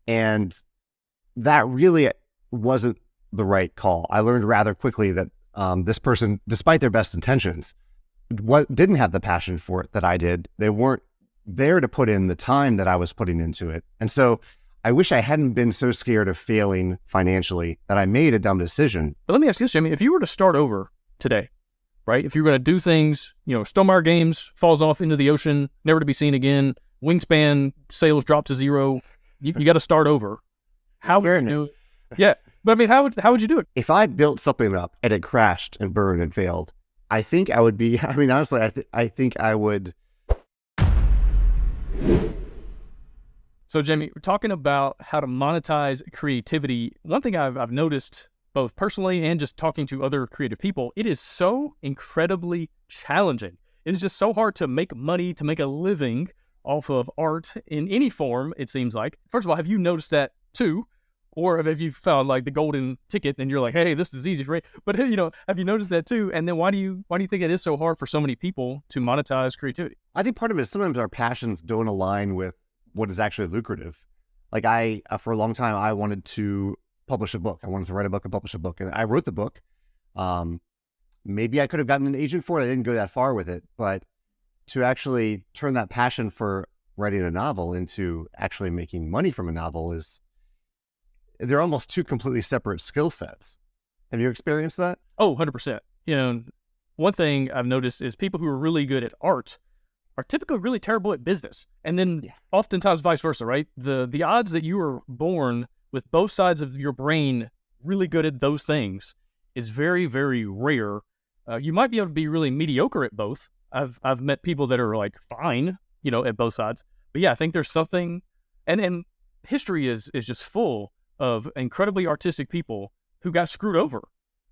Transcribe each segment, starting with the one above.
And that really wasn't the right call. I learned rather quickly that this person, despite their best intentions, didn't have the passion for it that I did. They weren't there to put in the time that I was putting into it. And so I wish I hadn't been so scared of failing financially that I made a dumb decision. But let me ask you this, Jamey. If you were to start over today, right? If you're going to do things, Stegmaier Games falls off into the ocean, never to be seen again, Wingspan sales drop to zero, you got to start over. How would you do it? Yeah. But I mean, how would you do it? If I built something up and it crashed and burned and failed, I think I would be, honestly, I think I would. So Jamey, we're talking about how to monetize creativity. One thing I've noticed both personally and just talking to other creative people, it is so incredibly challenging. It is just so hard to make money, to make a living off of art in any form, it seems like. First of all, have you noticed that too? Or have you found like the golden ticket and you're like, hey, this is easy for me? But have you noticed that too? And then why do you think it is so hard for so many people to monetize creativity? I think part of it is sometimes our passions don't align with what is actually lucrative. Like for a long time, I wanted to publish a book. I wanted to write a book and publish a book. And I wrote the book. Maybe I could have gotten an agent for it. I didn't go that far with it. But to actually turn that passion for writing a novel into actually making money from a novel they're almost two completely separate skill sets. Have you experienced that? Oh, 100%. One thing I've noticed is people who are really good at art are typically really terrible at business. And then oftentimes vice versa, right? The odds that you are born with both sides of your brain really good at those things is very, very rare. You might be able to be really mediocre at both. I've met people that are like fine, at both sides. But yeah, I think there's something, and history is just full of incredibly artistic people who got screwed over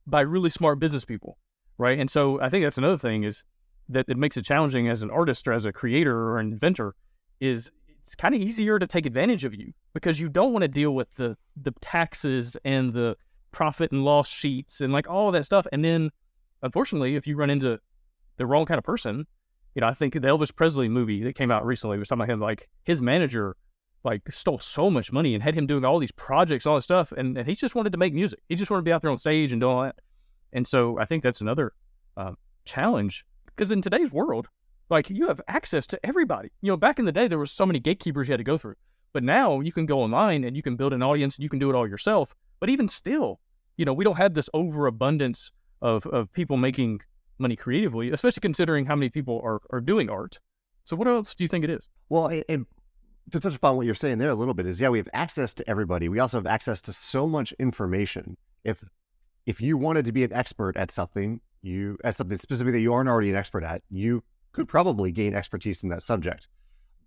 by really smart business people, right? And so I think that's another thing is that it makes it challenging as an artist or as a creator or an inventor is it's kind of easier to take advantage of you because you don't want to deal with the taxes and the profit and loss sheets and like all that stuff. And then unfortunately, if you run into the wrong kind of person, I think the Elvis Presley movie that came out recently was talking about him, like his manager stole so much money and had him doing all these projects, all this stuff. And he just wanted to make music. He just wanted to be out there on stage and do all that. And so I think that's another challenge because in today's world, you have access to everybody. Back in the day, there were so many gatekeepers you had to go through. But now you can go online and you can build an audience and you can do it all yourself. But even still, we don't have this overabundance of people making money creatively, especially considering how many people are doing art. So what else do you think it is? Well, and to touch upon what you're saying there a little bit is, we have access to everybody. We also have access to so much information. If you wanted to be an expert at something specifically that you aren't already an expert at, you could probably gain expertise in that subject.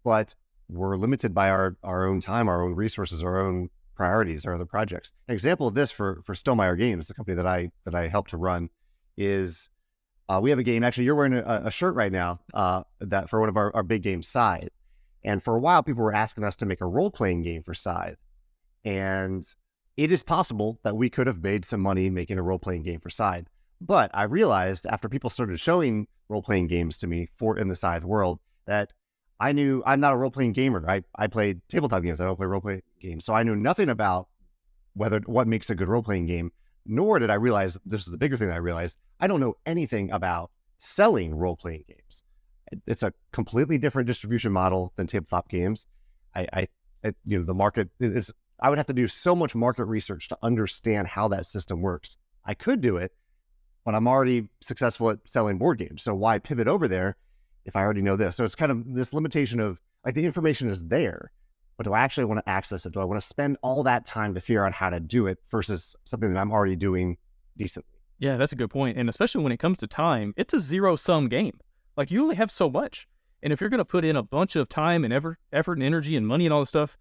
But we're limited by our own time, our own resources, our own priorities, our other projects. An example of this for Stegmaier Games, the company that I helped to run, is we have a game. Actually, you're wearing a shirt right now that for one of our big games, Scythe. And for a while, people were asking us to make a role-playing game for Scythe. And it is possible that we could have made some money making a role-playing game for Scythe. But I realized after people started showing role-playing games to me in the Scythe world that I knew I'm not a role-playing gamer. I played tabletop games. I don't play role-playing games. So I knew nothing about what makes a good role-playing game, nor did I realize, this is the bigger thing that I realized, I don't know anything about selling role-playing games. It's a completely different distribution model than tabletop games. The market is, I would have to do so much market research to understand how that system works. I could do it, but I'm already successful at selling board games. So why pivot over there if I already know this? So it's kind of this limitation of the information is there, but do I actually want to access it? Do I want to spend all that time to figure out how to do it versus something that I'm already doing decently? Yeah, that's a good point. And especially when it comes to time, it's a zero-sum game. You only have so much. And if you're going to put in a bunch of time and effort and energy and money and all this stuff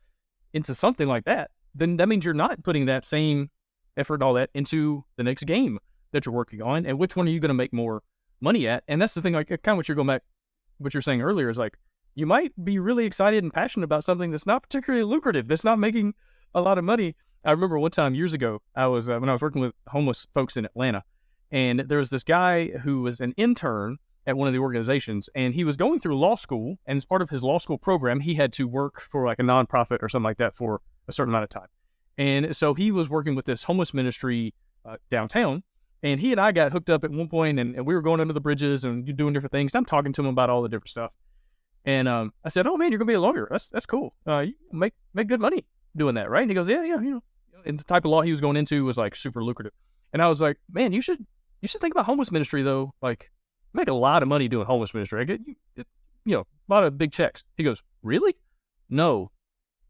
into something like that, then that means you're not putting that same effort and all that into the next game that you're working on. And which one are you going to make more money at? And that's the thing, kind of what you're going back, what you're saying earlier is you might be really excited and passionate about something that's not particularly lucrative, that's not making a lot of money. I remember one time years ago, I was when I was working with homeless folks in Atlanta, and there was this guy who was an intern at one of the organizations, and he was going through law school, and as part of his law school program, he had to work for a nonprofit or something like that for a certain amount of time. And so he was working with this homeless ministry downtown, and he and I got hooked up at one point, and we were going under the bridges and doing different things. I'm talking to him about all the different stuff. And I said, "Oh man, you're gonna be a lawyer. That's cool. You make good money doing that, right?" And he goes, "Yeah, you know." And the type of law he was going into was like super lucrative. And I was like, "Man, you should think about homeless ministry though. Like, you make a lot of money doing homeless ministry. I get a lot of big checks." He goes, "Really? No,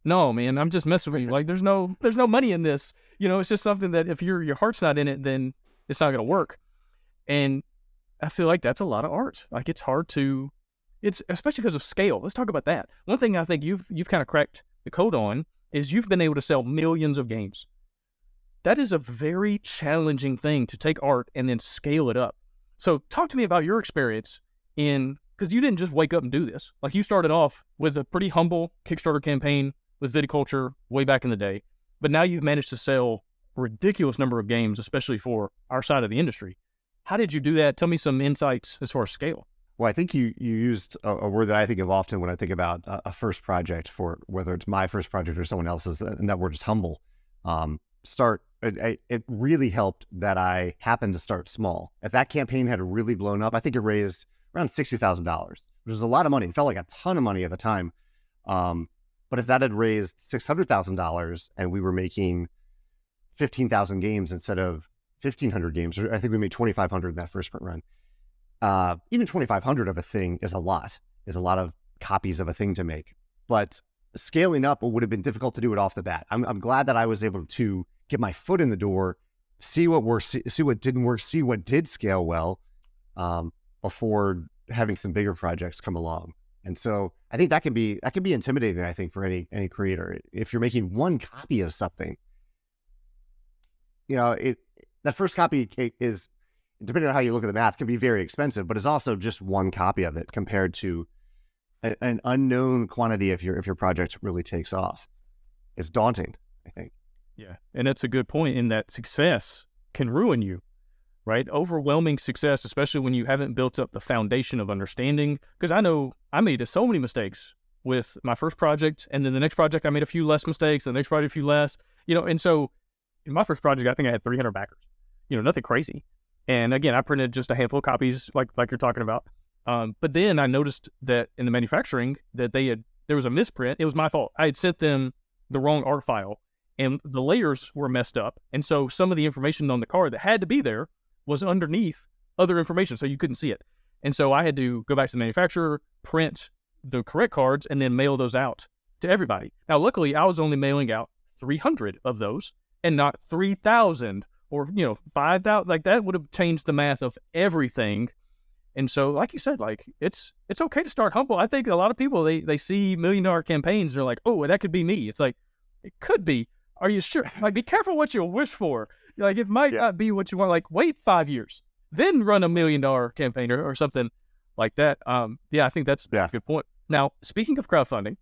man, I'm just messing with you. Like, there's no money in this. It's just something that if your heart's not in it, then it's not gonna work." And I feel like that's a lot of art. Like, it's hard to. It's especially because of scale. Let's talk about that. One thing I think you've kind of cracked the code on is you've been able to sell millions of games. That is a very challenging thing to take art and then scale it up. So talk to me about your experience because you didn't just wake up and do this. Like, you started off with a pretty humble Kickstarter campaign with viticulture way back in the day, but now you've managed to sell a ridiculous number of games, especially for our side of the industry. How did you do that? Tell me some insights as far as scale. Well, I think you used a word that I think of often when I think about a first project, for whether it's my first project or someone else's, and that word is humble. It really helped that I happened to start small. If that campaign had really blown up, I think it raised around $60,000, which was a lot of money. It felt like a ton of money at the time. But if that had raised $600,000 and we were making 15,000 games instead of 1,500 games, or I think we made 2,500 in that first sprint run. Even 2,500 of a thing is a lot of copies of a thing to make, but scaling up would have been difficult to do it off the bat. I'm glad that I was able to get my foot in the door, see what worked, see what didn't work, see what did scale well, before having some bigger projects come along. And so I think that can be intimidating, I think, for any creator. If you're making one copy of something, that first copy is, depending on how you look at the math, can be very expensive, but it's also just one copy of it compared to an unknown quantity if your project really takes off. It's daunting, I think. Yeah, and that's a good point in that success can ruin you, right? Overwhelming success, especially when you haven't built up the foundation of understanding. Because I know I made so many mistakes with my first project, and then the next project I made a few less mistakes, the next project a few less, and so in my first project, I think I had 300 backers, nothing crazy. And again, I printed just a handful of copies like you're talking about. But then I noticed that in the manufacturing that there was a misprint. It was my fault. I had sent them the wrong art file and the layers were messed up. And so some of the information on the card that had to be there was underneath other information, so you couldn't see it. And so I had to go back to the manufacturer, print the correct cards, and then mail those out to everybody. Now, luckily, I was only mailing out 300 of those and not 3,000 or 5,000. Like, that would have changed the math of everything. And so, like you said, like, it's okay to start humble. I think a lot of people, they see $1 million campaigns, they're like, "Oh, that could be me." It's like, it could be. Are you sure? Like, be careful what you wish for. Like, it might not be what you want. Like, wait 5 years, then run $1 million campaign or something like that. I think that's a good point. Now, speaking of crowdfunding,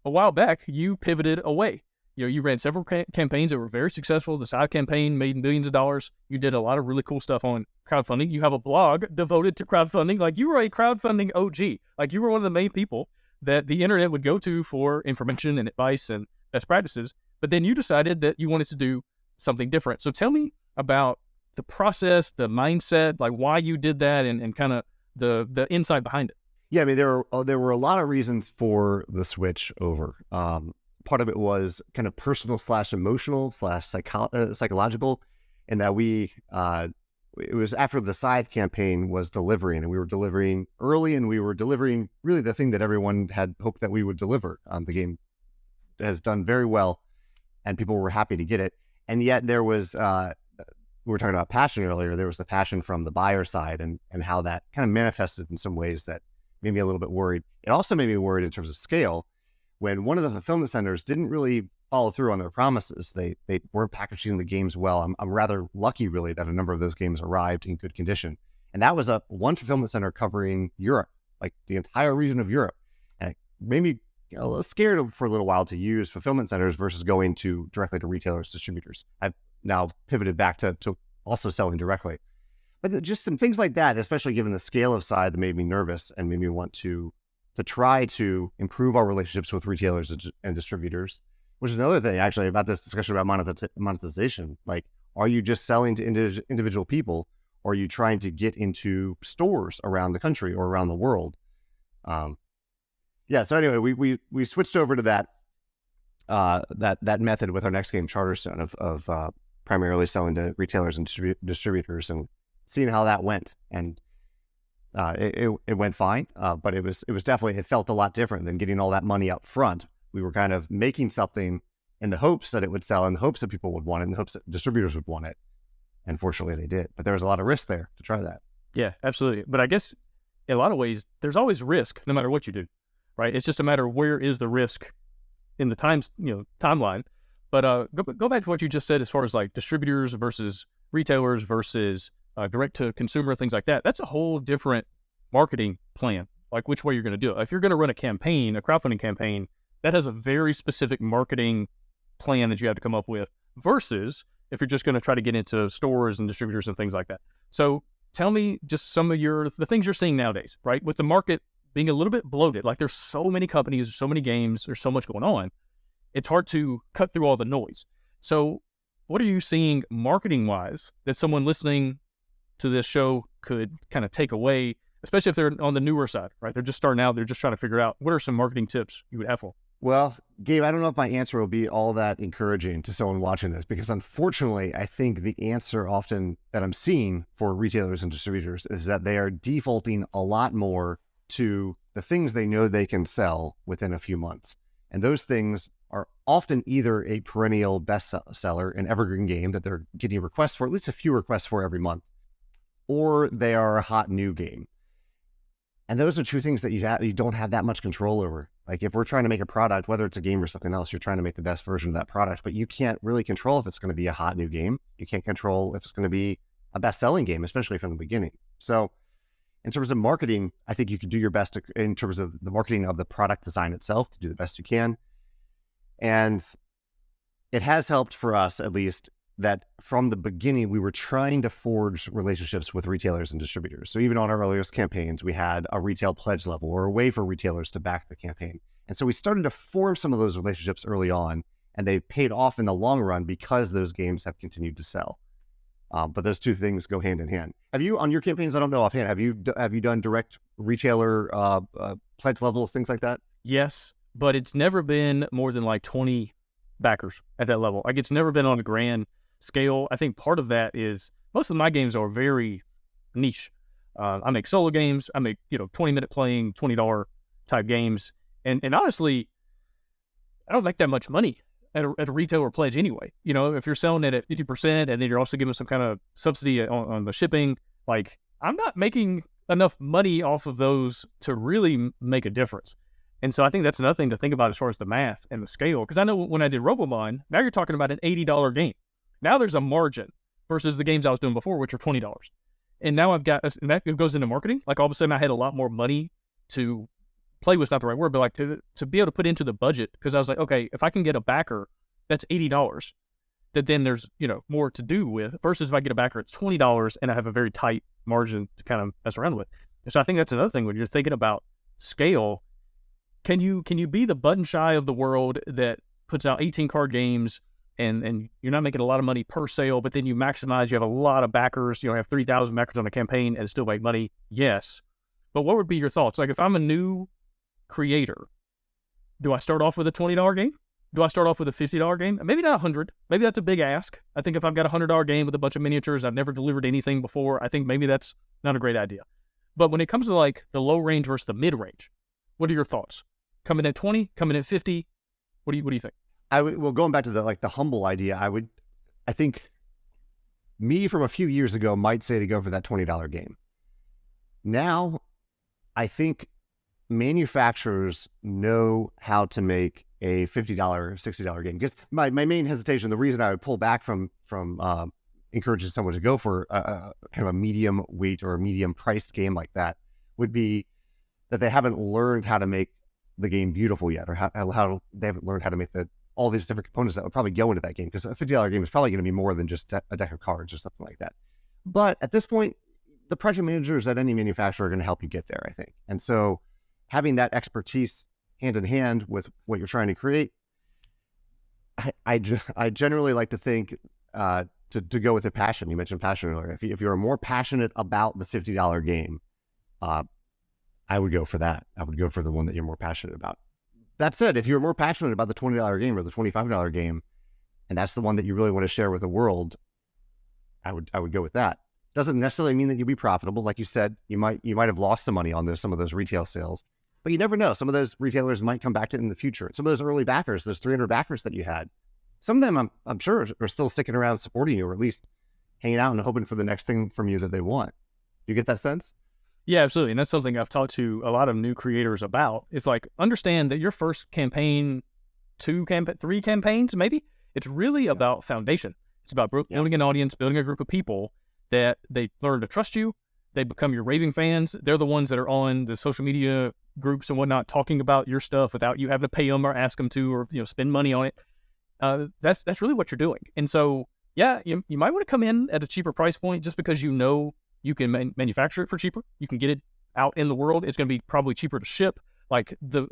a while back, you pivoted away. You ran several campaigns that were very successful. The side campaign made millions of dollars. You did a lot of really cool stuff on crowdfunding. You have a blog devoted to crowdfunding. Like, you were a crowdfunding OG. Like, you were one of the main people that the internet would go to for information and advice and best practices. But then you decided that you wanted to do something different. So tell me about the process, the mindset, like why you did that, and kind of the insight behind it. Yeah, I mean, there were a lot of reasons for the switch over. Part of it was kind of personal / emotional / psychological, in that it was after the Scythe campaign was delivering, and we were delivering early, and we were delivering really the thing that everyone had hoped that we would deliver. The game has done very well, and people were happy to get it. And yet there was, we were talking about passion earlier, there was the passion from the buyer side, and how that kind of manifested in some ways that made me a little bit worried. It also made me worried in terms of scale, when one of the fulfillment centers didn't really follow through on their promises. They weren't packaging the games well. I'm rather lucky, really, that a number of those games arrived in good condition. And that was one fulfillment center covering Europe, like the entire region of Europe. And it made me a little scared for a little while to use fulfillment centers versus going directly to retailers, distributors. I've now pivoted back to also selling directly. But just some things like that, especially given the scale of Scythe, that made me nervous and made me want to try to improve our relationships with retailers and distributors, which is another thing actually about this discussion about monetization. Like, are you just selling to individual people, or are you trying to get into stores around the country or around the world? Yeah. So anyway, we switched over to that method with our next game, Charterstone, of primarily selling to retailers and distributors, and seeing how that went. And it went fine, but it was definitely, it felt a lot different than getting all that money up front. We were kind of making something in the hopes that it would sell, in the hopes that people would want it, in the hopes that distributors would want it. And fortunately they did, but there was a lot of risk there to try that. Yeah, absolutely. But I guess in a lot of ways, there's always risk no matter what you do, right? It's just a matter of where is the risk in the timeline. But go back to what you just said as far as like distributors versus retailers versus direct to consumer, things like that. That's a whole different marketing plan, like which way you're going to do it. If you're going to run a campaign, a crowdfunding campaign, that has a very specific marketing plan that you have to come up with, versus if you're just going to try to get into stores and distributors and things like that. So tell me just some of the things you're seeing nowadays, right? With the market being a little bit bloated, like there's so many companies, there's so many games, there's so much going on. It's hard to cut through all the noise. So what are you seeing marketing wise that someone listening to this show could kind of take away, especially if they're on the newer side, right? They're just starting out, they're just trying to figure out what are some marketing tips you would have for them? Well, Gabe, I don't know if my answer will be all that encouraging to someone watching this, because unfortunately, I think the answer often that I'm seeing for retailers and distributors is that they are defaulting a lot more to the things they know they can sell within a few months. And those things are often either a perennial bestseller, an evergreen game that they're getting requests for, at least a few requests for every month, or they are a hot new game. And those are two things that you don't have that much control over. Like if we're trying to make a product, whether it's a game or something else, you're trying to make the best version of that product, but you can't really control if it's going to be a hot new game. You can't control if it's going to be a best-selling game, especially from the beginning. So in terms of marketing, I think you can do your best in terms of the marketing of the product design itself to do the best you can. And it has helped for us, at least, that from the beginning, we were trying to forge relationships with retailers and distributors. So even on our earliest campaigns, we had a retail pledge level or a way for retailers to back the campaign. And so we started to form some of those relationships early on, and they've paid off in the long run because those games have continued to sell. But those two things go hand in hand. Have you, on your campaigns, I don't know offhand, have you done direct retailer pledge levels, things like that? Yes, but it's never been more than like 20 backers at that level. Like it's never been on a grand scale. I think part of that is most of my games are very niche. I make solo games. I make 20-minute playing, $20 type games, and honestly, I don't make that much money at a retailer pledge anyway. If you're selling it at 50% and then you're also giving some kind of subsidy on the shipping, like I'm not making enough money off of those to really make a difference. And so I think that's another thing to think about as far as the math and the scale. Because I know when I did Robomon, now you're talking about an $80 game. Now there's a margin versus the games I was doing before, which are $20. And now I've got, and that goes into marketing. Like all of a sudden I had a lot more money to play with, not the right word, but like to be able to put into the budget. Because I was like, okay, if I can get a backer that's $80, that then there's, more to do with, versus if I get a backer, it's $20 and I have a very tight margin to kind of mess around with. So I think that's another thing when you're thinking about scale. Can you be the button shy of the world that puts out 18 card games and you're not making a lot of money per sale, but then you maximize, you have a lot of backers, you have 3,000 backers on a campaign and still make money? Yes. But what would be your thoughts? Like if I'm a new creator, do I start off with a $20 game? Do I start off with a $50 game? Maybe not 100. Maybe that's a big ask. I think if I've got a $100 game with a bunch of miniatures, I've never delivered anything before, I think maybe that's not a great idea. But when it comes to like the low range versus the mid range, what are your thoughts? Coming at 20, coming at 50? What do you think? Well, going back to the humble idea, I think me from a few years ago might say to go for that $20 game. Now, I think manufacturers know how to make a $50, $60 game. Because my main hesitation, the reason I would pull back from encouraging someone to go for a kind of a medium weight or a medium priced game like that would be that they haven't learned how to make the game beautiful yet, or how they haven't learned how to make all these different components that would probably go into that game, because a $50 game is probably going to be more than just a deck of cards or something like that. But at this point, the project managers at any manufacturer are going to help you get there, I think. And so having that expertise hand in hand with what you're trying to create, I generally like to think to go with a passion. You mentioned passion earlier. If you're more passionate about the $50 game, uh, I would go for that. I would go for the one that you're more passionate about. That said, if you're more passionate about the $20 game or the $25 game, and that's the one that you really want to share with the world, I would go with that. Doesn't necessarily mean that you'll be profitable. Like you said, you might have lost some money on some of those retail sales, but you never know. Some of those retailers might come back to it in the future. Some of those early backers, those 300 backers that you had, some of them I'm sure are still sticking around supporting you, or at least hanging out and hoping for the next thing from you that they want. You get that sense? Yeah, absolutely. And that's something I've talked to a lot of new creators about. It's like, understand that your first campaign, three campaigns, maybe, it's really about foundation. It's about building an audience, building a group of people that they learn to trust you. They become your raving fans. They're the ones that are on the social media groups and whatnot, talking about your stuff without you having to pay them or ask them to, or spend money on it. That's really what you're doing. And so, yeah, you might want to come in at a cheaper price point just because you can manufacture it for cheaper. You can get it out in the world. It's going to be probably cheaper to ship. Like the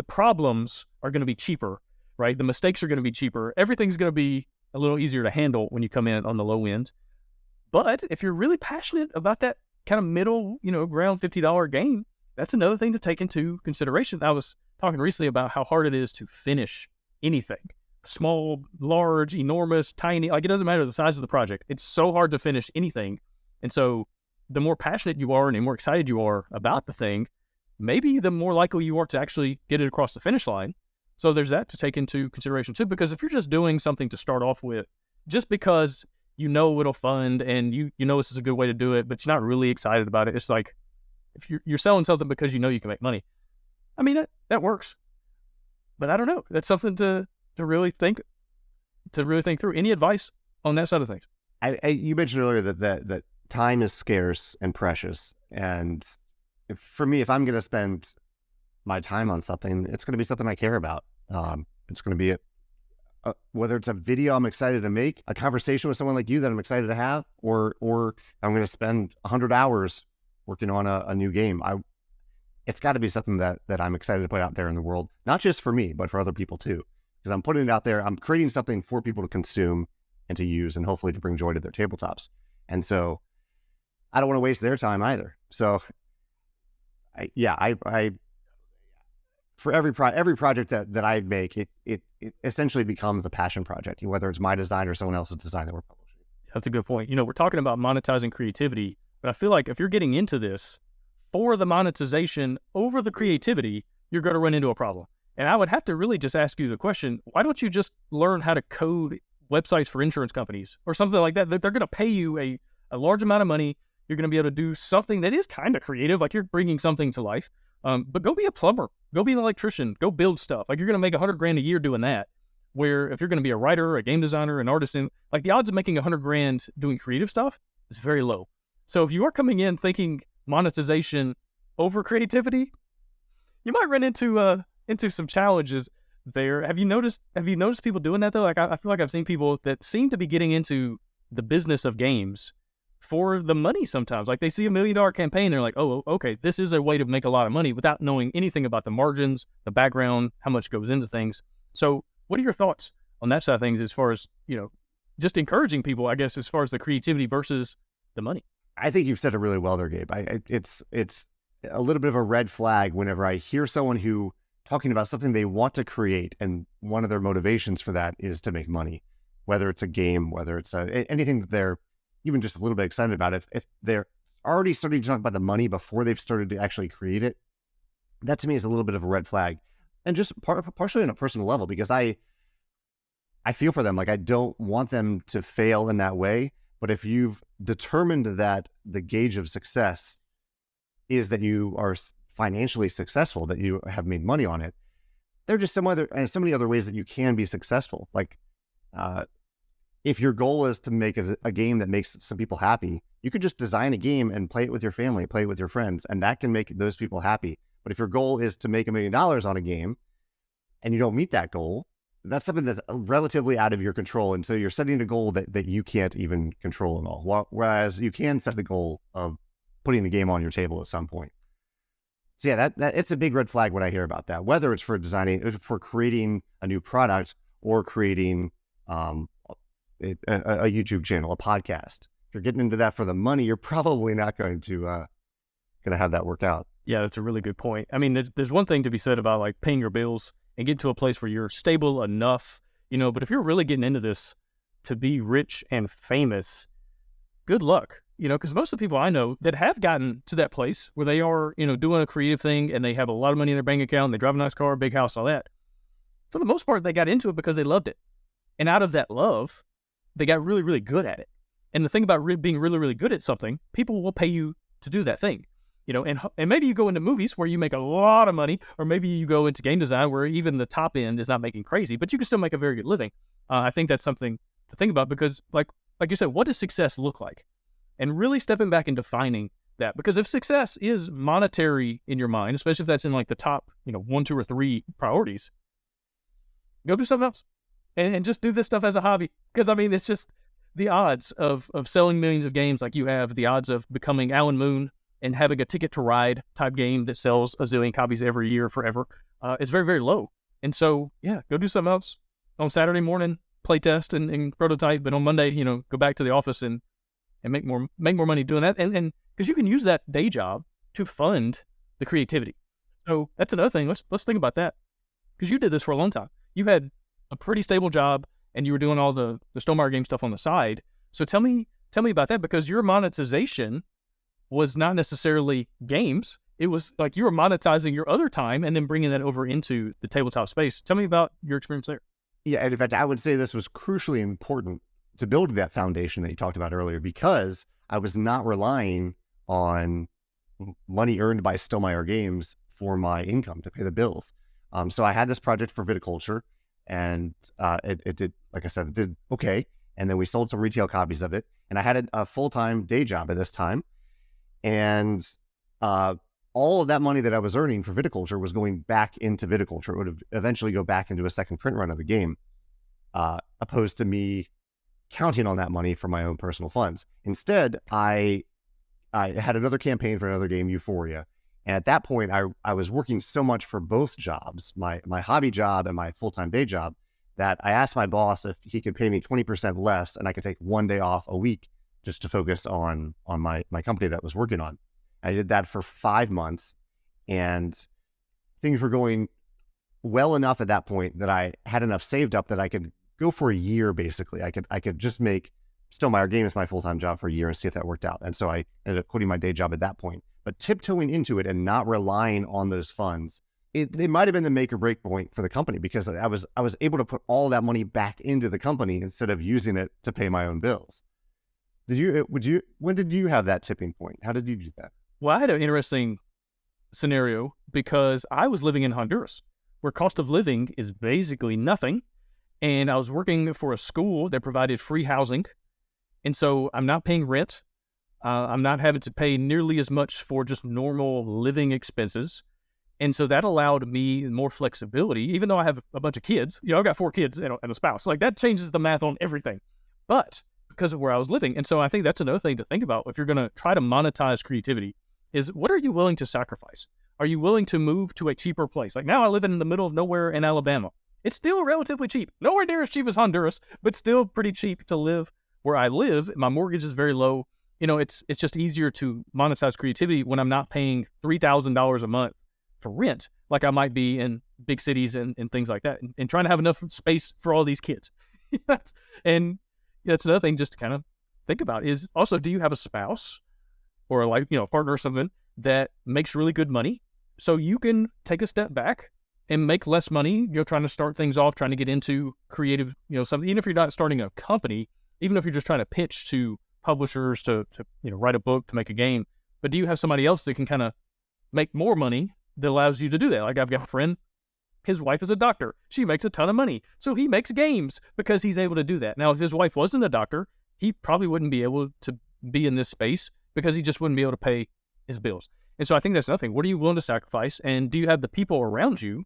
problems are going to be cheaper, right? The mistakes are going to be cheaper. Everything's going to be a little easier to handle when you come in on the low end. But if you're really passionate about that kind of middle, ground $50 game, that's another thing to take into consideration. I was talking recently about how hard it is to finish anything. Small, large, enormous, tiny, like it doesn't matter the size of the project. It's so hard to finish anything. And so the more passionate you are and the more excited you are about the thing, maybe the more likely you are to actually get it across the finish line. So there's that to take into consideration too, because if you're just doing something to start off with, just because it'll fund and you know this is a good way to do it, but you're not really excited about it. It's like, if you're selling something because you can make money, I mean, that works. But I don't know. That's something to really think through. Any advice on that side of things? You mentioned earlier that time is scarce and precious. And for me, if I'm going to spend my time on something, it's going to be something I care about. It's going to be whether it's a video I'm excited to make, a conversation with someone like you that I'm excited to have, or I'm going to spend 100 hours working on a new game. It's got to be something that I'm excited to put out there in the world, not just for me, but for other people too. Because I'm putting it out there, I'm creating something for people to consume and to use, and hopefully to bring joy to their tabletops. And so I don't want to waste their time either. So I for every project that I make, it essentially becomes a passion project, whether it's my design or someone else's design that we're publishing. That's a good point. We're talking about monetizing creativity, but I feel like if you're getting into this for the monetization over the creativity, you're going to run into a problem. And I would have to really just ask you the question, why don't you just learn how to code websites for insurance companies or something like that? They're going to pay you a large amount of money. You're going to be able to do something that is kind of creative, like you're bringing something to life. But go be a plumber, go be an electrician, go build stuff. Like you're going to make $100,000 a year doing that. Where if you're going to be a writer, a game designer, an artist, like the odds of making $100,000 doing creative stuff is very low. So if you are coming in thinking monetization over creativity, you might run into some challenges there. Have you noticed people doing that though? Like I feel like I've seen people that seem to be getting into the business of games for the money sometimes. Like they see $1 million campaign, they're like, oh, okay, this is a way to make a lot of money without knowing anything about the margins, the background, how much goes into things. So what are your thoughts on that side of things as far as, just encouraging people, I guess, as far as the creativity versus the money? I think you've said it really well there, Gabe. It's a little bit of a red flag whenever I hear someone who talking about something they want to create, and one of their motivations for that is to make money, whether it's a game, whether it's anything that they're even just a little bit excited about. If they're already starting to talk about the money before they've started to actually create it, that to me is a little bit of a red flag. And just partially on a personal level, because I feel for them. Like I don't want them to fail in that way. But if you've determined that the gauge of success is that you are financially successful, that you have made money on it, there are just so many other ways that you can be successful. Like if your goal is to make a game that makes some people happy, you could just design a game and play it with your family, play it with your friends, and that can make those people happy. But if your goal is to make $1 million on a game and you don't meet that goal, that's something that's relatively out of your control. And so you're setting a goal that you can't even control at all. Whereas you can set the goal of putting the game on your table at some point. So yeah, that it's a big red flag when I hear about that, whether it's for designing, for creating a new product, or creating a YouTube channel, a podcast. If you're getting into that for the money, you're probably not going to have that work out. Yeah, that's a really good point. I mean, there's one thing to be said about like paying your bills and getting to a place where you're stable enough, but if you're really getting into this to be rich and famous, good luck, because most of the people I know that have gotten to that place where they are, doing a creative thing and they have a lot of money in their bank account, and they drive a nice car, big house, all that. For the most part, they got into it because they loved it. And out of that love, they got really, really good at it. And the thing about being really, really good at something, people will pay you to do that thing. And maybe you go into movies where you make a lot of money, or maybe you go into game design where even the top end is not making crazy, but you can still make a very good living. I think that's something to think about because, like you said, what does success look like? And really stepping back and defining that. Because if success is monetary in your mind, especially if that's in like the top, 1, 2, or 3 priorities, go do something else and just do this stuff as a hobby. Because I mean, it's just the odds of selling millions of games like you have, the odds of becoming Alan Moon and having a Ticket to Ride type game that sells a zillion copies every year forever, is very, very low. And so, yeah, go do something else on Saturday morning, play test and prototype, but on Monday, go back to the office and make more money doing that. And because you can use that day job to fund the creativity. So that's another thing. Let's think about that. Because you did this for a long time. You had a pretty stable job and you were doing all the Stegmaier game stuff on the side. So tell me about that, because your monetization was not necessarily games. It was like you were monetizing your other time and then bringing that over into the tabletop space. Tell me about your experience there. Yeah, and in fact, I would say this was crucially important to build that foundation that you talked about earlier, because I was not relying on money earned by Stegmaier games for my income to pay the bills. So I had this project for viticulture, and it did, like I said, it did okay. And then we sold some retail copies of it, and I had a full-time day job at this time. And all of that money that I was earning for viticulture was going back into viticulture. It would eventually go back into a second print run of the game, opposed to me counting on that money for my own personal funds. Instead, I had another campaign for another game, Euphoria. And at that point, I was working so much for both jobs, my hobby job and my full-time day job, that I asked my boss if he could pay me 20% less and I could take one day off a week just to focus on my company that I was working on. I did that for 5 months, and things were going well enough at that point that I had enough saved up that I could go for a year. Basically, I could just make Stegmaier Games my full-time job for a year and see if that worked out. And so I ended up quitting my day job at that point. But tiptoeing into it and not relying on those funds, they might have been the make or break point for the company, because I was able to put all that money back into the company instead of using it to pay my own bills. When did you have that tipping point? How did you do that? Well, I had an interesting scenario because I was living in Honduras, where cost of living is basically nothing. And I was working for a school that provided free housing. And so I'm not paying rent. I'm not having to pay nearly as much for just normal living expenses. And so that allowed me more flexibility, even though I have a bunch of kids. I've got 4 kids and a spouse. Like, that changes the math on everything. But because of where I was living. And so I think that's another thing to think about if you're going to try to monetize creativity, is what are you willing to sacrifice? Are you willing to move to a cheaper place? Like, now I live in the middle of nowhere in Alabama. It's still relatively cheap. Nowhere near as cheap as Honduras, but still pretty cheap to live where I live. My mortgage is very low. It's just easier to monetize creativity when I'm not paying $3,000 a month for rent, like I might be in big cities and things like that, and trying to have enough space for all these kids. And that's another thing just to kind of think about is also, do you have a spouse or a partner or something that makes really good money, so you can take a step back and make less money, trying to start things off, trying to get into creative, something, even if you're not starting a company, even if you're just trying to pitch to publishers to write a book, to make a game, but do you have somebody else that can kind of make more money that allows you to do that? Like, I've got a friend, his wife is a doctor. She makes a ton of money. So he makes games because he's able to do that. Now, if his wife wasn't a doctor, he probably wouldn't be able to be in this space because he just wouldn't be able to pay his bills. And so I think that's nothing. What are you willing to sacrifice? And do you have the people around you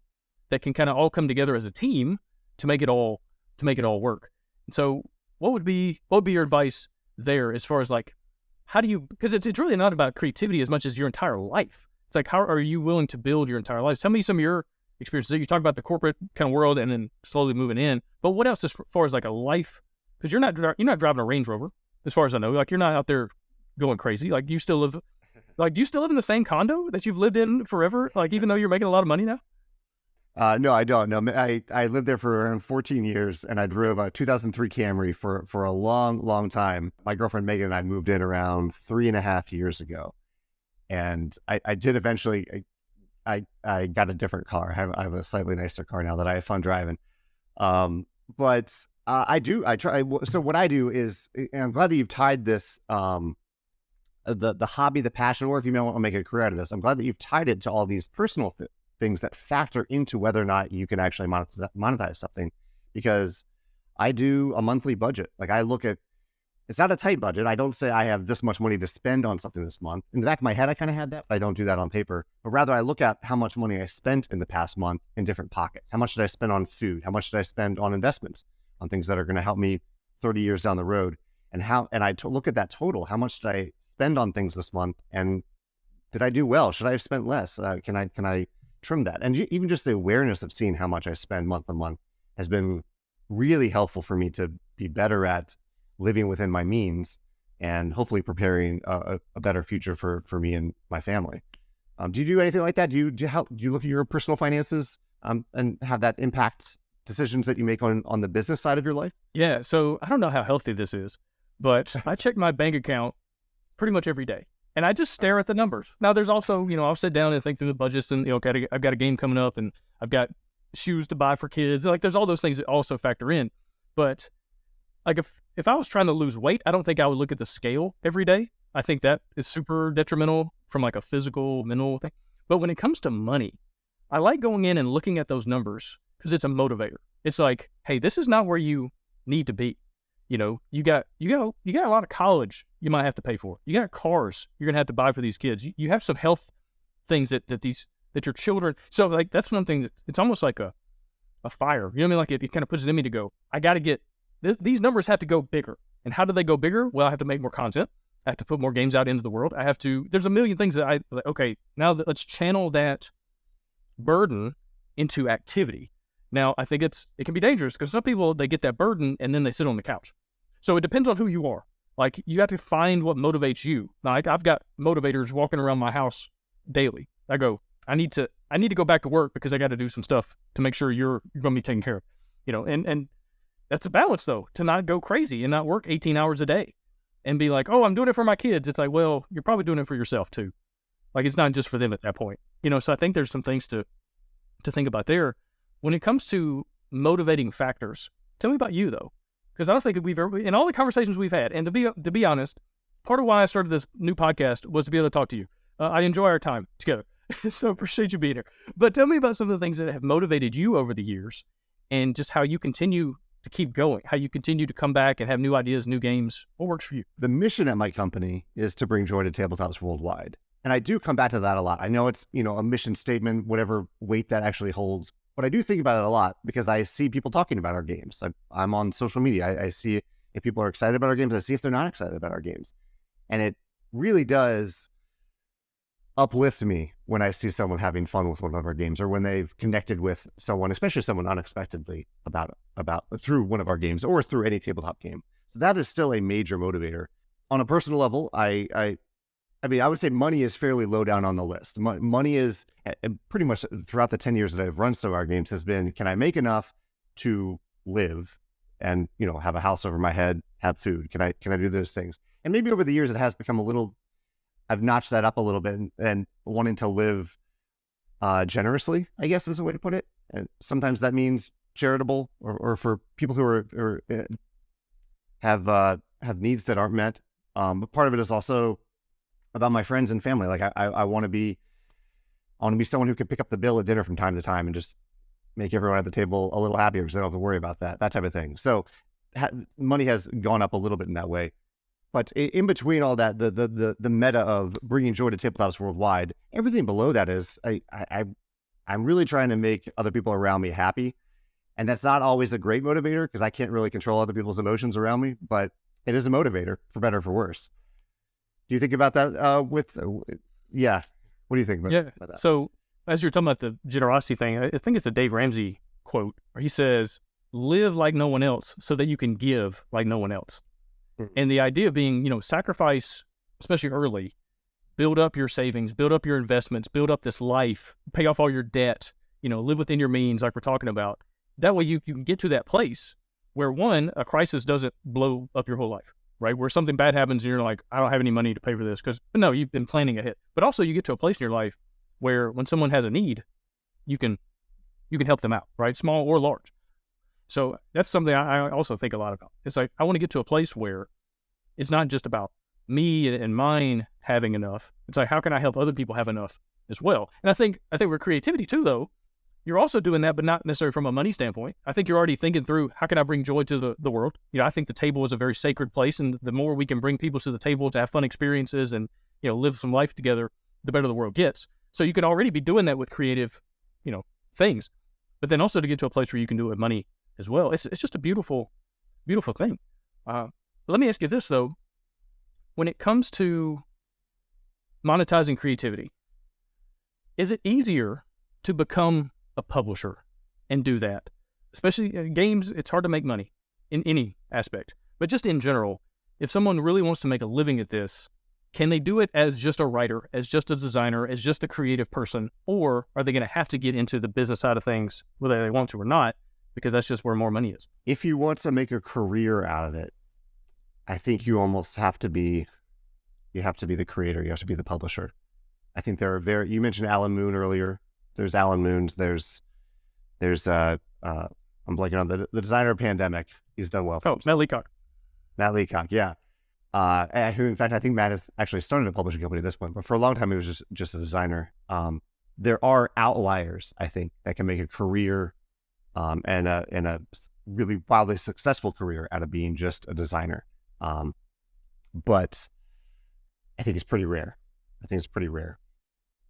that can kind of all come together as a team to make it all work? And so what would be your advice there, as far as like, how do you, because it's really not about creativity as much as your entire life. It's like, how are you willing to build your entire life? Tell me some of your experiences. You talk about the corporate kind of world and then slowly moving in. But what else as far as like a life? Because you're not driving a Range Rover, as far as I know. Like you're not out there going crazy. Like you still live. Like do you still live in the same condo that you've lived in forever? Like even though you're making a lot of money now. No, I don't. No, I lived there for around 14 years, and I drove a 2003 Camry for a long time. My girlfriend Megan and I moved in around 3.5 years ago, and I did eventually. I got a different car. I have a slightly nicer car now that I have fun driving. But I do. I try. So what I do is, and I'm glad that you've tied this, the hobby, the passion, or if you may want to make a career out of this, I'm glad that you've tied it to all these personal things that factor into whether or not you can actually monetize something. Because I do a monthly budget. Like I look at, it's not a tight budget. I don't say I have this much money to spend on something this month. In the back of my head, I kind of had that, but I don't do that on paper. But rather, I look at how much money I spent in the past month in different pockets. How much did I spend on food? How much did I spend on investments, on things that are going to help me 30 years down the road? And look at that total. How much did I spend on things this month? And did I do well? Should I have spent less? Can I trim that? And even just the awareness of seeing how much I spend month to month has been really helpful for me to be better at living within my means and hopefully preparing a better future for me and my family. Do you do anything like that? Do you look at your personal finances and have that impact decisions that you make on the business side of your life? Yeah. So I don't know how healthy this is, but I check my bank account pretty much every day. And I just stare at the numbers. Now, there's also, I'll sit down and think through the budgets and, I've got a game coming up and I've got shoes to buy for kids. Like, there's all those things that also factor in. But, like, if I was trying to lose weight, I don't think I would look at the scale every day. I think that is super detrimental from, like, a physical, mental thing. But when it comes to money, I like going in and looking at those numbers because it's a motivator. It's like, hey, this is not where you need to be. You got a lot of college you might have to pay for. You got cars you're gonna have to buy for these kids. You have some health things that your children. So like that's one thing that it's almost like a fire. You know what I mean? Like it kind of puts it in me to go. I got to get these numbers have to go bigger. And how do they go bigger? Well, I have to make more content. I have to put more games out into the world. There's a million things that now let's channel that burden into activity. Now, I think it can be dangerous because some people, they get that burden and then they sit on the couch. So it depends on who you are. Like, you have to find what motivates you. Now, I've got motivators walking around my house daily. I go, I need to go back to work because I got to do some stuff to make sure you're going to be taken care of. And that's a balance, though, to not go crazy and not work 18 hours a day and be like, oh, I'm doing it for my kids. It's like, well, you're probably doing it for yourself, too. Like, it's not just for them at that point. So I think there's some things to think about there. When it comes to motivating factors, tell me about you, though, because I don't think we've ever, in all the conversations we've had, and to be honest, part of why I started this new podcast was to be able to talk to you. I enjoy our time together, so appreciate you being here. But tell me about some of the things that have motivated you over the years and just how you continue to keep going, how you continue to come back and have new ideas, new games. What works for you? The mission at my company is to bring joy to tabletops worldwide. And I do come back to that a lot. I know it's, a mission statement, whatever weight that actually holds. But I do think about it a lot because I see people talking about our games. I'm on social media. I see if people are excited about our games. I see if they're not excited about our games. And it really does uplift me when I see someone having fun with one of our games or when they've connected with someone, especially someone unexpectedly about through one of our games or through any tabletop game. So that is still a major motivator. On a personal level, I would say money is fairly low down on the list. Money is pretty much throughout the 10 years that I've run some of our games has been, can I make enough to live and, have a house over my head, have food? Can I do those things? And maybe over the years, it has become I've notched that up a little bit and wanting to live generously, I guess is a way to put it. And sometimes that means charitable or for people who have needs that aren't met. But part of it is also about my friends and family. Like I want to be someone who can pick up the bill at dinner from time to time and just make everyone at the table a little happier because they don't have to worry about that type of thing. So money has gone up a little bit in that way. But in between all that, the meta of bringing joy to tabletops worldwide, everything below that is I'm really trying to make other people around me happy. And that's not always a great motivator because I can't really control other people's emotions around me, but it is a motivator for better or for worse. Do you think about that yeah. What do you think about that? So as you're talking about the generosity thing, I think it's a Dave Ramsey quote where he says, live like no one else so that you can give like no one else. And the idea being, sacrifice, especially early, build up your savings, build up your investments, build up this life, pay off all your debt, live within your means like we're talking about. That way you can get to that place where, one, a crisis doesn't blow up your whole life, right? Where something bad happens and you're like, I don't have any money to pay for this, because no, you've been planning ahead. But also you get to a place in your life where when someone has a need, you can help them out, right? Small or large. So that's something I also think a lot about. It's like, I want to get to a place where it's not just about me and mine having enough. It's like, how can I help other people have enough as well? And I think with creativity too, though, you're also doing that, but not necessarily from a money standpoint. I think you're already thinking through, how can I bring joy to the world? I think the table is a very sacred place, and the more we can bring people to the table to have fun experiences and, live some life together, the better the world gets. So you can already be doing that with creative, things, but then also to get to a place where you can do it with money as well. It's just a beautiful, beautiful thing. But let me ask you this though. When it comes to monetizing creativity, is it easier to become a publisher and do that? Especially in games, it's hard to make money in any aspect. But just in general, if someone really wants to make a living at this, can they do it as just a writer, as just a designer, as just a creative person? Or are they going to have to get into the business side of things, whether they want to or not, because that's just where more money is? If you want to make a career out of it, I think you almost have to be the creator. You have to be the publisher. I think there are you mentioned Alan Moon earlier. There's Alan Moon's. There's I'm blanking on the designer of Pandemic. He's done well. Matt Leacock. Matt Leacock, yeah. Who, in fact, I think Matt has actually started a publishing company at this point, but for a long time he was just a designer. There are outliers, I think, that can make a career and a really wildly successful career out of being just a designer. But I think it's pretty rare.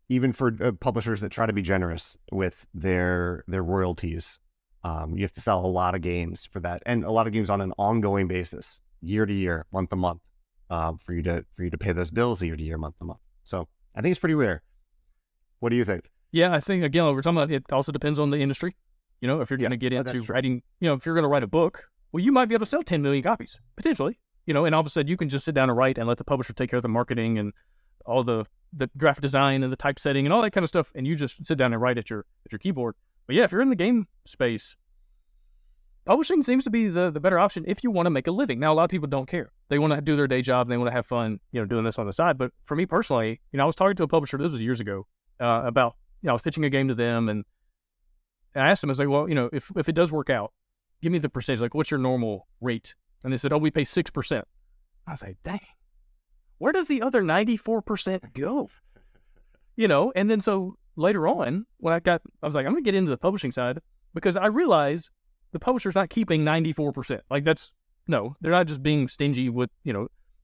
Even for publishers that try to be generous with their royalties, you have to sell a lot of games for that, and a lot of games on an ongoing basis, year to year, month to month, for you to pay those bills year to year, month to month. So I think it's pretty rare. What do you think? Yeah, I think, again, we're talking about, it also depends on the industry. If you're going to get into writing, if you're going to write a book, well, you might be able to sell 10 million copies, potentially, and all of a sudden you can just sit down and write and let the publisher take care of the marketing and all the graphic design and the typesetting and all that kind of stuff, and you just sit down and write at your keyboard. But yeah, if you're in the game space, publishing seems to be the better option if you want to make a living. Now, a lot of people don't care. They want to do their day job and they want to have fun, doing this on the side. But for me personally, I was talking to a publisher, this was years ago, about, I was pitching a game to them, and I asked them, I was like, well, if it does work out, give me the percentage. Like, what's your normal rate? And they said, oh, we pay 6%. I was like, dang, where does the other 94% go? And then so later on, when I was like, I'm going to get into the publishing side, because I realized the publisher's not keeping 94%. Like, they're not just being stingy with,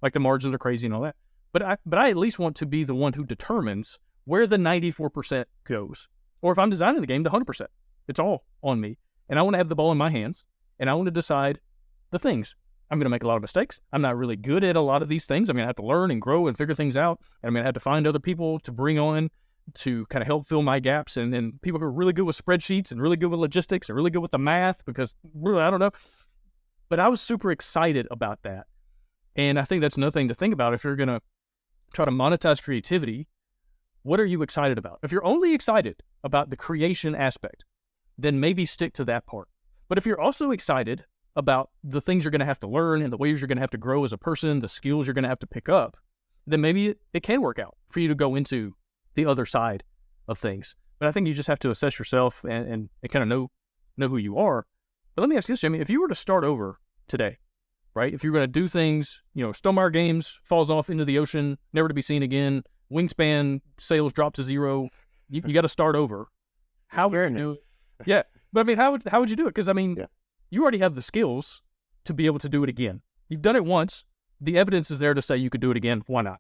like the margins are crazy and all that. But I at least want to be the one who determines where the 94% goes. Or if I'm designing the game, the 100%. It's all on me. And I want to have the ball in my hands, and I want to decide the things. I'm going to make a lot of mistakes. I'm not really good at a lot of these things. I'm going to have to learn and grow and figure things out. And I'm going to have to find other people to bring on to kind of help fill my gaps, and people who are really good with spreadsheets and really good with logistics and really good with the math, because really, I don't know. But I was super excited about that. And I think that's another thing to think about if you're going to try to monetize creativity. What are you excited about? If you're only excited about the creation aspect, then maybe stick to that part. But if you're also excited about the things you're going to have to learn and the ways you're going to have to grow as a person, the skills you're going to have to pick up, then maybe it can work out for you to go into the other side of things. But I think you just have to assess yourself and kind of know who you are. But let me ask you this, Jamey, if you were to start over today, right? If you're going to do things, Stegmaier Games falls off into the ocean, never to be seen again, Wingspan sales drop to zero, you got to start over. How would you do it? Yeah. But I mean, how would you do it? Because you already have the skills to be able to do it again. You've done it once. The evidence is there to say you could do it again. Why not?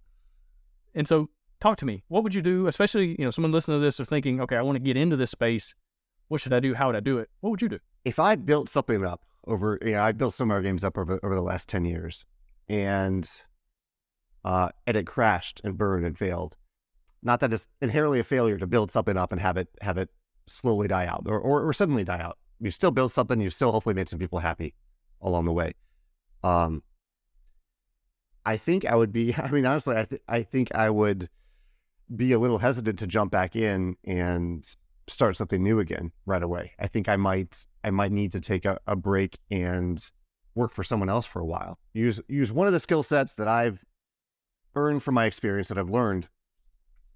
And so talk to me. What would you do? Especially, someone listening to this is thinking, okay, I want to get into this space. What should I do? How would I do it? What would you do? If I built something up I built Stegmaier Games up over the last 10 years, and it crashed and burned and failed, Not that it's inherently a failure to build something up and have it slowly die out or suddenly die out. You still build something, you still hopefully made some people happy along the way. I think I would be, I mean, honestly, I think I would be a little hesitant to jump back in and start something new again right away. I think I might need to take a break and work for someone else for a while. Use one of the skill sets that I've earned from my experience, that I've learned,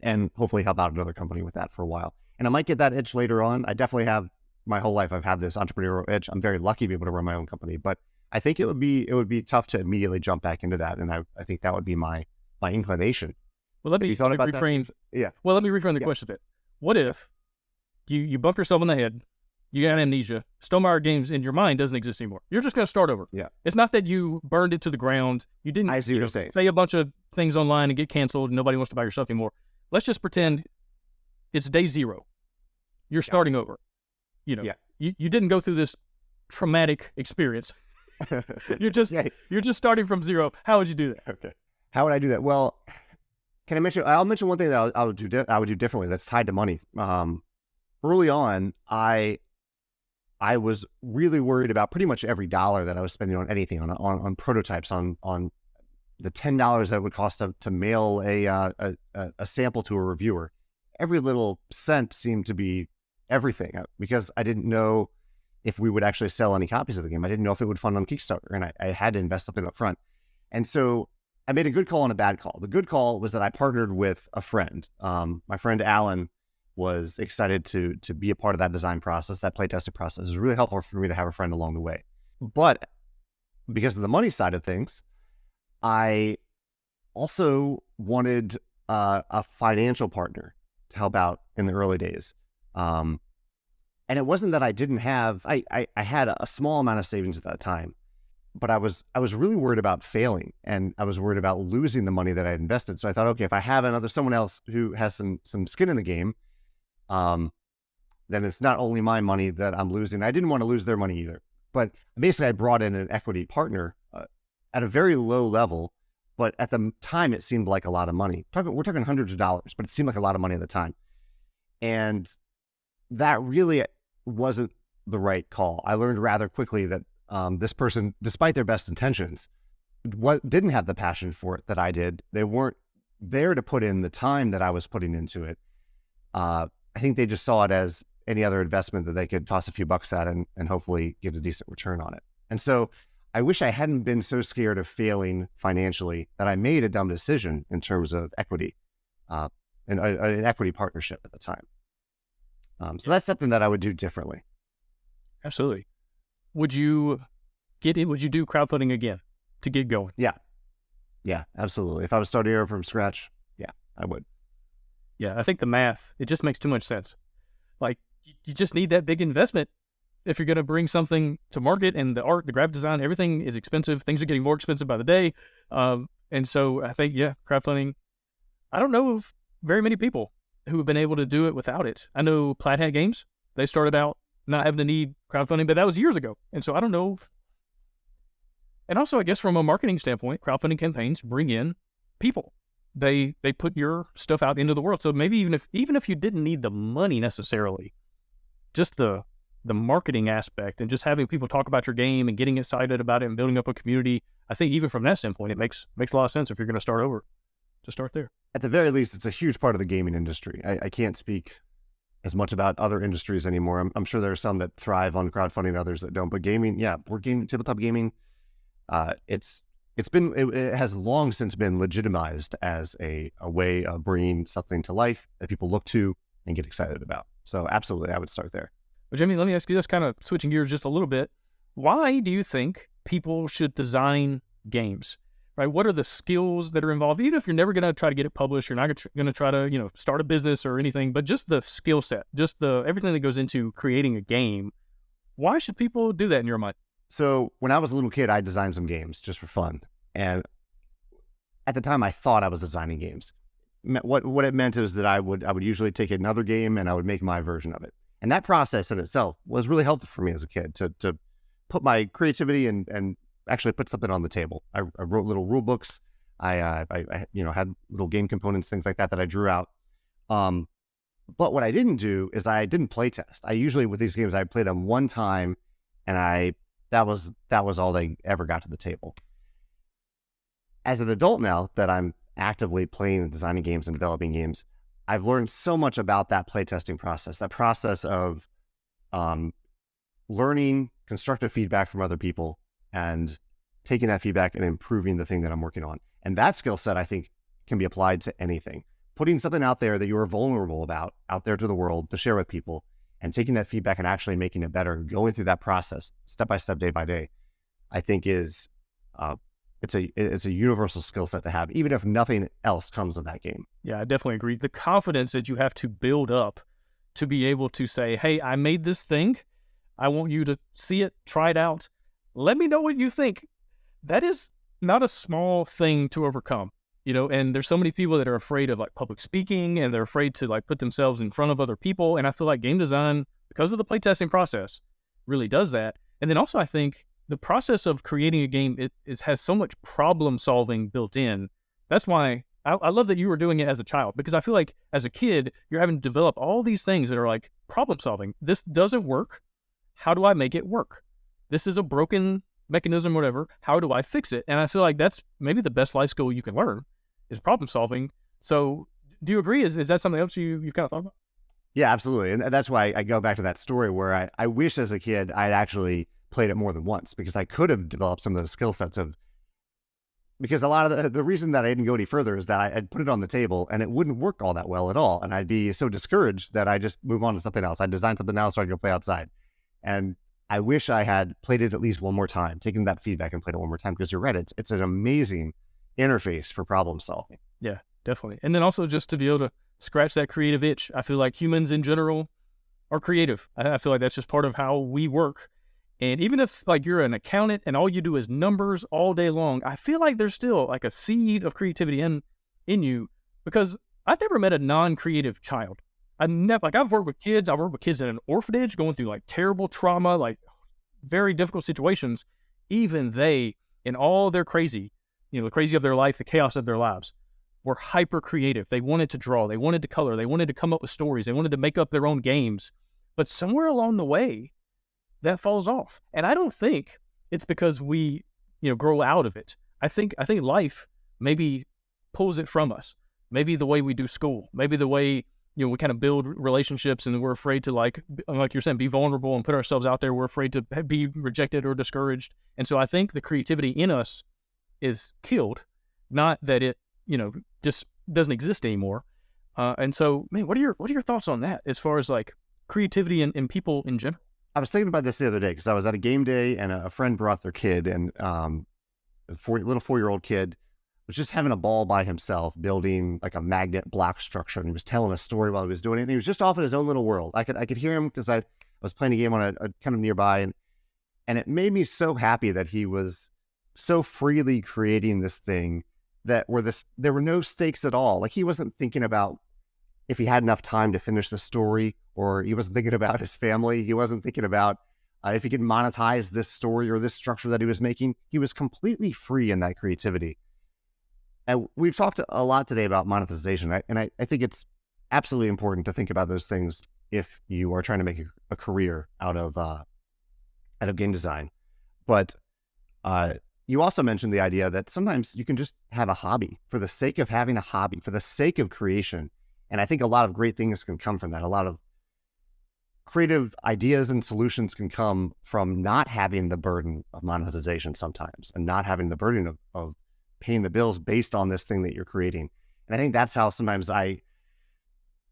and hopefully help out another company with that for a while. And I might get that itch later on. I definitely have, my whole life I've had this entrepreneurial itch. I'm very lucky to be able to run my own company, but I think it would be tough to immediately jump back into that. And I think that would be my inclination. Well, let me reframe. Yeah. Well, let me reframe the question a bit. What if you bump yourself in the head, you got amnesia, Stegmaier Games in your mind doesn't exist anymore. You're just going to start over. Yeah. It's not that you burned it to the ground. You didn't say a bunch of things online and get canceled and nobody wants to buy your stuff anymore. Let's just pretend it's day zero. You're starting over. You didn't go through this traumatic experience. You're just starting from zero. How would you do that? Okay. How would I do that? Well, can I mention? I'll mention one thing that I would do differently. That's tied to money. Early on, I was really worried about pretty much every dollar that I was spending on anything, on prototypes, on the $10 that it would cost to mail a sample to a reviewer. Every little cent seemed to be everything, because I didn't know if we would actually sell any copies of the game. I didn't know if it would fund on Kickstarter, and I had to invest something up front. And so I made a good call and a bad call. The good call was that I partnered with a friend. My friend Alan was excited to be a part of that design process, that playtesting process. It was really helpful for me to have a friend along the way. But because of the money side of things, I also wanted a financial partner to help out in the early days. And it wasn't that I didn't have, I had a small amount of savings at that time, but I was really worried about failing, and I was worried about losing the money that I had invested. So I thought, okay, if I have someone else who has some skin in the game, then it's not only my money that I'm losing. I didn't want to lose their money either. But basically I brought in an equity partner at a very low level, but at the time it seemed like a lot of money. We're talking hundreds of dollars, but it seemed like a lot of money at the time. And that really wasn't the right call. I learned rather quickly that this person, despite their best intentions, didn't have the passion for it that I did. They weren't there to put in the time that I was putting into it. I think they just saw it as any other investment that they could toss a few bucks at and hopefully get a decent return on it. And so I wish I hadn't been so scared of failing financially that I made a dumb decision in terms of equity, and an equity partnership at the time. So that's something that I would do differently. Absolutely. Would you do crowdfunding again to get going? Yeah, absolutely. If I was starting over from scratch, yeah, I would. Yeah, I think the math, it just makes too much sense. Like, you just need that big investment if you're going to bring something to market, and the art, the graphic design, everything is expensive. Things are getting more expensive by the day. And so I think, crowdfunding, I don't know of very many people who have been able to do it without it. I know Plaid Hat Games, they started out not having to need crowdfunding, but that was years ago. And so I don't know. And also, I guess from a marketing standpoint, crowdfunding campaigns bring in people. They put your stuff out into the world. So maybe even if you didn't need the money necessarily, just the marketing aspect and just having people talk about your game and getting excited about it and building up a community, I think even from that standpoint, it makes a lot of sense if you're going to start over, to start there. At the very least, it's a huge part of the gaming industry. I can't speak as much about other industries anymore. I'm sure there are some that thrive on crowdfunding, others that don't. But gaming, board game, tabletop gaming, it has long since been legitimized as a way of bringing something to life that people look to and get excited about. So absolutely, I would start there. Well, Jamey, let me ask you this, kind of switching gears just a little bit. Why do you think people should design games? Right? What are the skills that are involved? Even if you're never going to try to get it published, you're not going to try to, start a business or anything, but just the skill set, just everything that goes into creating a game. Why should people do that in your mind? So when I was a little kid, I designed some games just for fun. And at the time I thought I was designing games. What it meant is that I would usually take another game and I would make my version of it. And that process in itself was really helpful for me as a kid to put my creativity and actually put something on the table. I wrote little rule books. I had little game components, things like that I drew out. But what I didn't do is I didn't play test. I usually, with these games, I play them one time, and that was all they ever got to the table. As an adult now that I'm actively playing and designing games and developing games, I've learned so much about that playtesting process, that process of learning constructive feedback from other people and taking that feedback and improving the thing that I'm working on. And that skill set, I think, can be applied to anything. Putting something out there that you are vulnerable about out there to the world to share with people, and taking that feedback and actually making it better, going through that process step by step, day by day, I think is it's a universal skill set to have, even if nothing else comes of that game. Yeah, I definitely agree. The confidence that you have to build up to be able to say, hey, I made this thing. I want you to see it, try it out. Let me know what you think. That is not a small thing to overcome, and there's so many people that are afraid of like public speaking, and they're afraid to like put themselves in front of other people. And I feel like game design, because of the playtesting process, really does that. And then also I think the process of creating a game has so much problem solving built in. That's why I love that you were doing it as a child, because I feel like as a kid, you're having to develop all these things that are like problem solving. This doesn't work. How do I make it work? This is a broken mechanism, whatever. How do I fix it? And I feel like that's maybe the best life skill you can learn is problem solving. So do you agree? Is that something else you kind of thought about? Yeah, absolutely. And that's why I go back to that story where I wish as a kid I'd actually played it more than once, because I could have developed some of those skill sets because a lot of the reason that I didn't go any further is that I'd put it on the table and it wouldn't work all that well at all. And I'd be so discouraged that I just move on to something else. I'd design something else so I'd go play outside. And I wish I had played it at least one more time, taken that feedback and played it one more time, because you're right. It's an amazing interface for problem solving. Yeah, definitely. And then also just to be able to scratch that creative itch. I feel like humans in general are creative. I feel like that's just part of how we work. And even if like you're an accountant and all you do is numbers all day long, I feel like there's still like a seed of creativity in you, because I've never met a non-creative child. I've worked with kids. I've worked with kids in an orphanage going through like terrible trauma, like very difficult situations. Even they, in all their crazy, the crazy of their life, the chaos of their lives, were hyper creative. They wanted to draw, they wanted to color, they wanted to come up with stories, they wanted to make up their own games. But somewhere along the way, that falls off. And I don't think it's because we, grow out of it. I think life maybe pulls it from us. Maybe the way we do school, maybe the way, we kind of build relationships, and we're afraid to like you're saying, be vulnerable and put ourselves out there. We're afraid to be rejected or discouraged. And so I think the creativity in us is killed, not that it, just doesn't exist anymore. And so, man, what are your thoughts on that as far as like creativity in people in general? I was thinking about this the other day because I was at a game day and a friend brought their kid, and a little 4-year-old kid was just having a ball by himself building like a magnet block structure, and he was telling a story while he was doing it. And he was just off in his own little world. I could hear him because I was playing a game on a kind of nearby, and it made me so happy that he was so freely creating this thing that there were no stakes at all. Like, he wasn't thinking about if he had enough time to finish the story, or he wasn't thinking about his family. He wasn't thinking about if he could monetize this story or this structure that he was making. He was completely free in that creativity. And we've talked a lot today about monetization, and I think it's absolutely important to think about those things if you are trying to make a career out of game design. But you also mentioned the idea that sometimes you can just have a hobby for the sake of having a hobby, for the sake of creation. And I think a lot of great things can come from that. A lot of creative ideas and solutions can come from not having the burden of monetization sometimes, and not having the burden of paying the bills based on this thing that you're creating. And I think that's how sometimes I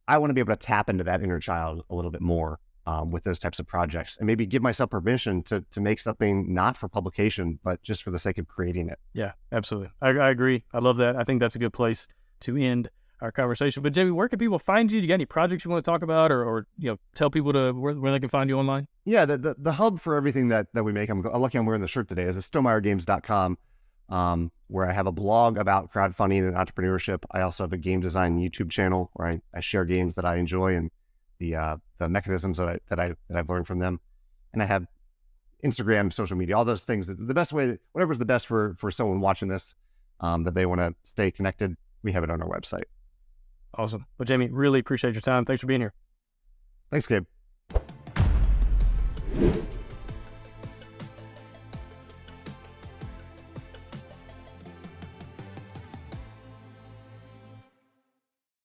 want to be able to tap into that inner child a little bit more with those types of projects, and maybe give myself permission to make something not for publication, but just for the sake of creating it. Yeah, absolutely. I agree. I love that. I think that's a good place to end our conversation. But Jamey, where can people find you? Do you got any projects you want to talk about, or tell people where they can find you online? Yeah, the hub for everything that we make, I'm lucky I'm wearing the shirt today, is stegmaiergames.com, where I have a blog about crowdfunding and entrepreneurship. I also have a game design YouTube channel where I share games that I enjoy and the mechanisms that I've learned from them. And I have Instagram, social media, all those things. The best way, whatever's the best for someone watching this, that they want to stay connected, we have it on our website. Awesome. Well, Jamey, really appreciate your time. Thanks for being here. Thanks, Gabe.